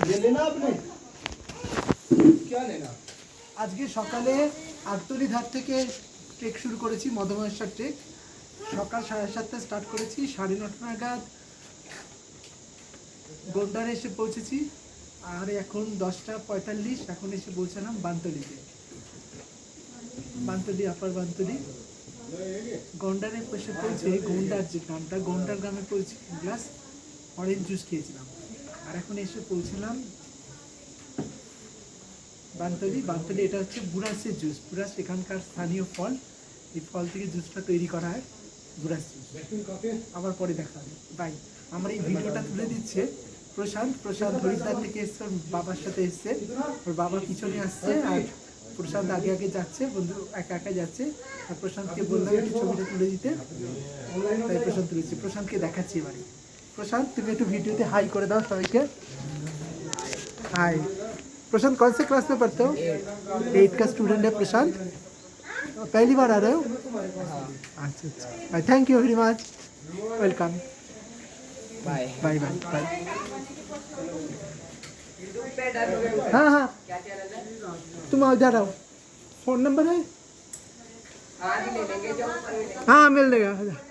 ये लेना आपने क्या लेना আজকে সকালে আটতলি ধার থেকে ট্রেক শুরু করেছি মধুমহেশ্বর ট্রেক সকাল 7:30টায় স্টার্ট করেছি 9:30 নাগাদ গোন্ডারে এসে পৌঁছেছি আর এখন 10:45 এখন এসে পৌঁছালাম বানতলিতে বানতলি আপার বানতলি গোন্ডারে এসে পৌঁছে গোন্ডার যে গ্রামটা গোন্ডার গ্রামে পৌঁছে গ্লাস অরেঞ্জ জুস খেয়েছিলাম আর এখন এসে পৌঁছলাম বানতলি বানতলি এটা হচ্ছে বুরাসের জুস বুরাস এখানকার স্থানীয় ফল এই ফল থেকে জুসটা তৈরি করা হয় বুরাস জুস আবার পরে দেখা হবে বাই আমার এই ভিডিওটা তুলে দিচ্ছে প্রশান্ত প্রশান্ত হরিদ্বার থেকে এসছে ওর বাবার সাথে এসছে ওর বাবা পিছনে আসছে আর প্রশান্ত আগে আগে যাচ্ছে বন্ধু একা একা যাচ্ছে আর প্রশান্তকে বললাম একটু ছবিটা তুলে দিতে তাই প্রশান্ত তুলেছি প্রশান্তকে দেখাচ্ছি এবারে प्रशांत तुम एक वीडियो थे हाई कर दाओ सबाई के हाय प्रशांत कौन से क्लास में पढ़ते हो 8 का स्टूडेंट है प्रशांत पहली बार आ रहे हो अच्छा अच्छा thank you very much welcome bye bye bye bye हाँ हाँ तुम आ जा रहा हो फ़ोन नंबर है हाँ मिल लेगा